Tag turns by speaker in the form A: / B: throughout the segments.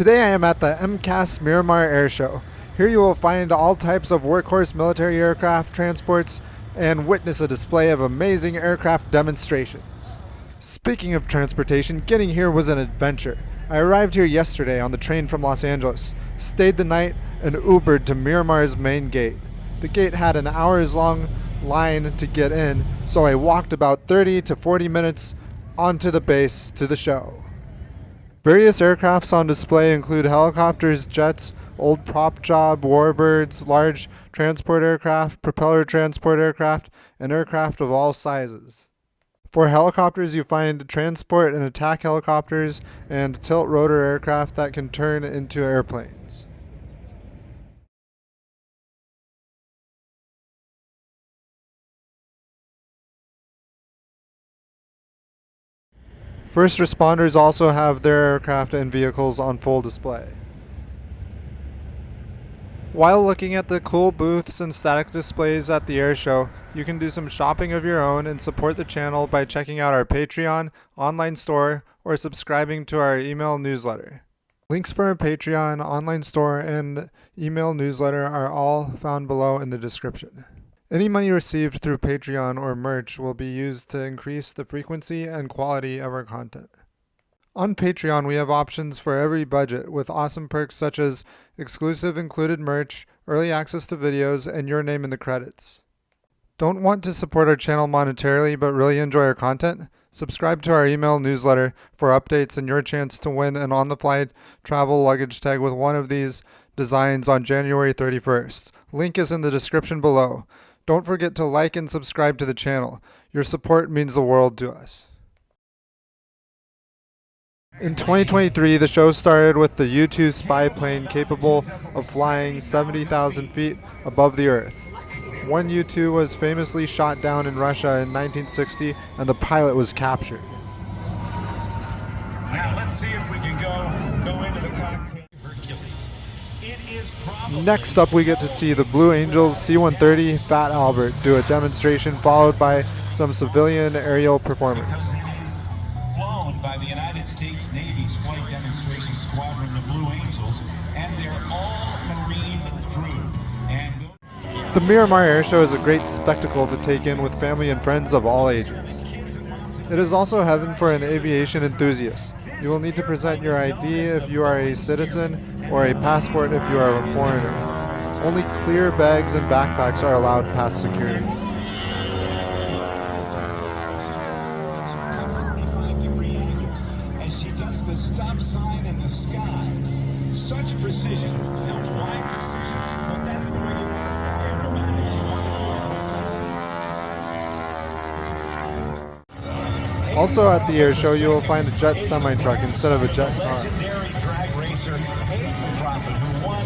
A: Today I am at the MCAS Miramar Airshow. Here you will find all types of workhorse military aircraft transports and witness a display of amazing aircraft demonstrations. Speaking of transportation, getting here was an adventure. I arrived here yesterday on the train from Los Angeles, stayed the night, and Ubered to Miramar's main gate. The gate had an hours-long line to get in, so I walked about 30 to 40 minutes onto the base to the show. Various aircrafts on display include helicopters, jets, old prop job, warbirds, large transport aircraft, propeller transport aircraft, and aircraft of all sizes. For helicopters, you find transport and attack helicopters and tilt-rotor aircraft that can turn into airplanes. First responders also have their aircraft and vehicles on full display. While looking at the cool booths and static displays at the air show, you can do some shopping of your own and support the channel by checking out our Patreon, online store, or subscribing to our email newsletter. Links for our Patreon, online store, and email newsletter are all found below in the description. Any money received through Patreon or merch will be used to increase the frequency and quality of our content. On Patreon, we have options for every budget with awesome perks such as exclusive included merch, early access to videos, and your name in the credits. Don't want to support our channel monetarily but really enjoy our content? Subscribe to our email newsletter for updates and your chance to win an on-the-fly travel luggage tag with one of these designs on January 31st. Link is in the description below. Don't forget to like and subscribe to the channel. Your support means the world to us. In 2023, the show started with the U-2 spy plane capable of flying 70,000 feet above the Earth. One U-2 was famously shot down in Russia in 1960, and the pilot was captured.
B: Now let's see if we can go into the cockpit. Hercules.
A: Next up, we get to see the Blue Angels C-130 Fat Albert do a demonstration followed by some civilian aerial performers.
B: Flown by the United States Navy's Flight Demonstration Squadron, the Blue Angels, and their all-Marine crew.
A: The Miramar Airshow is a great spectacle to take in with family and friends of all ages. It is also heaven for an aviation enthusiast. You will need to present your ID if you are a citizen or a passport if you are a foreigner. Only clear bags and backpacks are allowed past security.
B: 45-degree angles as she does the stop sign in the sky. Such precision. Now, why precision? But that's the way you want to fly aerobatics. You want to
A: Also at the air show, you will find a jet semi-truck instead of a jet car.
B: legendary drag racer Hayden Prophet, who won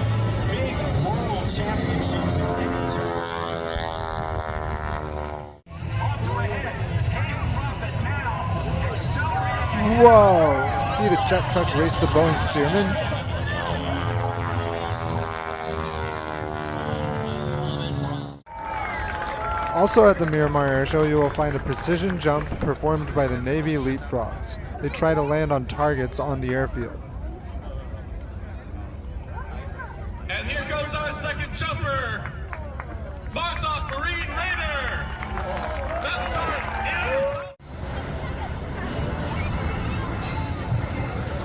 B: big world championships. Off to ahead. Hayden Prophet now accelerating.
A: Whoa! See the jet truck race the Boeing Stearman? Also at the Miramar Airshow, you will find a precision jump performed by the Navy Leapfrogs. They try to land on targets on the airfield.
C: And here comes our second jumper, Marsoff Marine Raider. That's our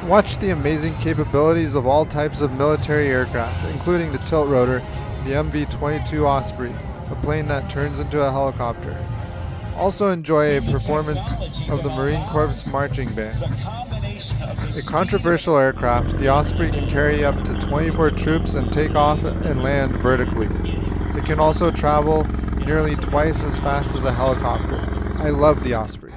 A: Watch the amazing capabilities of all types of military aircraft, including the tilt rotor, the MV-22 Osprey, a plane that turns into a helicopter. Also enjoy a performance of the Marine Corps Marching Band. A controversial aircraft, the Osprey can carry up to 24 troops and take off and land vertically. It can also travel nearly twice as fast as a helicopter. I love the Osprey.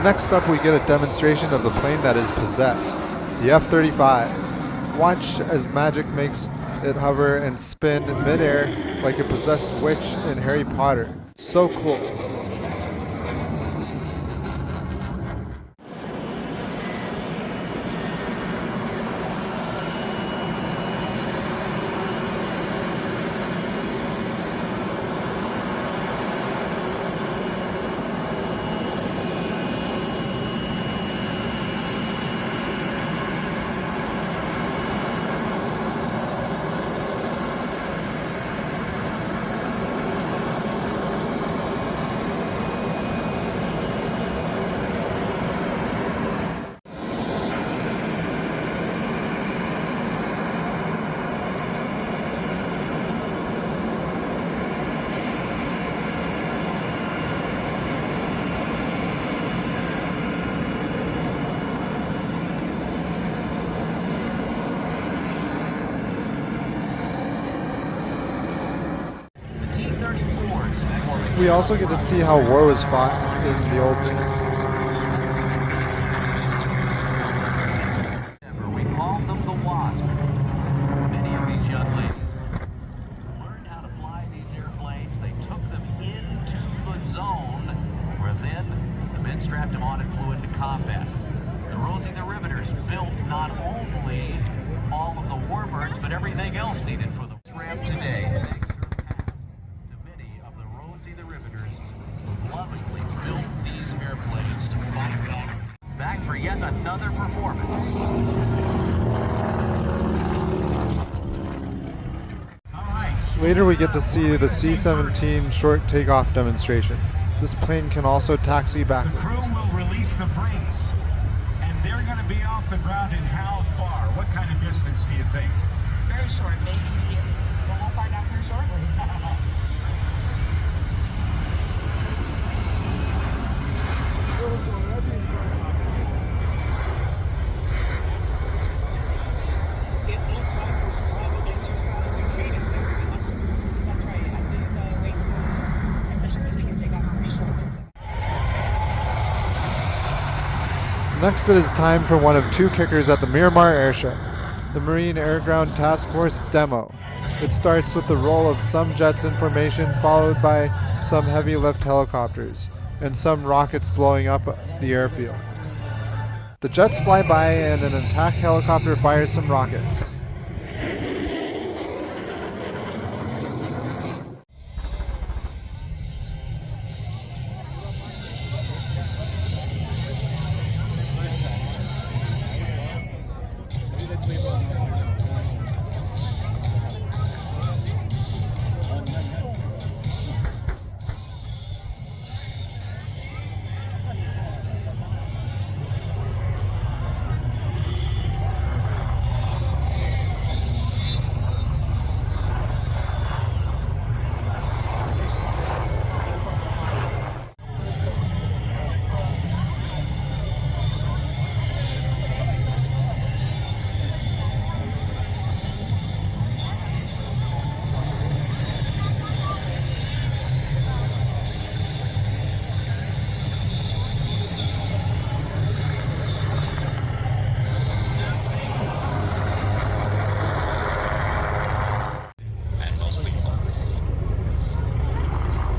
A: Next up, we get a demonstration of the plane that is possessed, the F-35. Watch as magic makes it hover and spin in midair like a possessed witch in Harry Potter. So cool. We also get to see how war was fought in the old days.
D: We called them the Wasp. Many of these young ladies learned how to fly these airplanes. They took them into the zone, where then the men strapped them on and flew into combat. The Rosie the Riveters built not only all of the warbirds, but everything else needed for the ramp today. Thanks to the past, to many of the Rosie the Riveters who lovingly built these airplanes to fight back for yet another performance.
A: Later we get to see the C-17 short takeoff demonstration. This plane can also taxi
B: The
A: backwards.
B: crew will release the brakes, and they're going to be off the ground in how far? What kind of distance do you think?
E: Very short, maybe. Well, we'll find out here shortly. It looked like it was probably 2,000 feet as they were releasing. That's right. At these weights and temperatures, we can take off pretty shortly.
A: Next it is time for one of two kickers at the Miramar Airshow, the Marine Air Ground Task Force demo. It starts with the roll of some jets in formation, followed by some heavy lift helicopters, and some rockets blowing up the airfield. The jets fly by and an attack helicopter fires some rockets.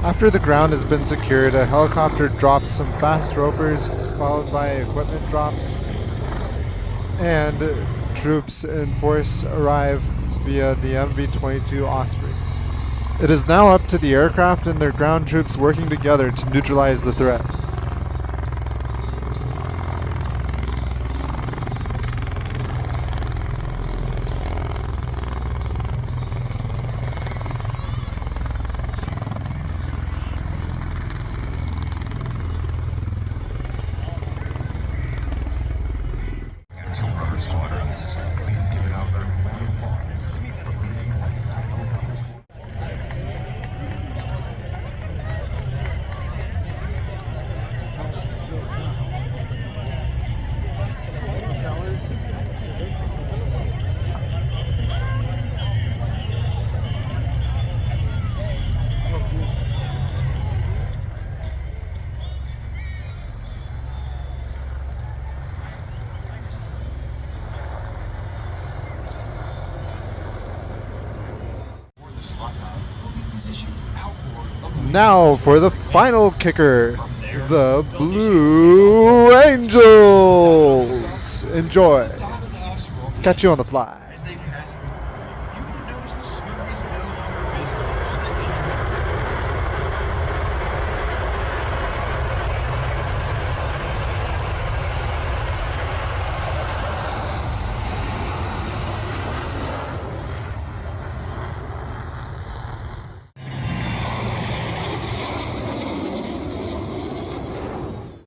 A: After the ground has been secured, a helicopter drops some fast ropers, followed by equipment drops, and troops in force arrive via the MV-22 Osprey. It is now up to the aircraft and their ground troops working together to neutralize the threat. Now for the final kicker, the Blue Angels. Enjoy. Catch you on the fly.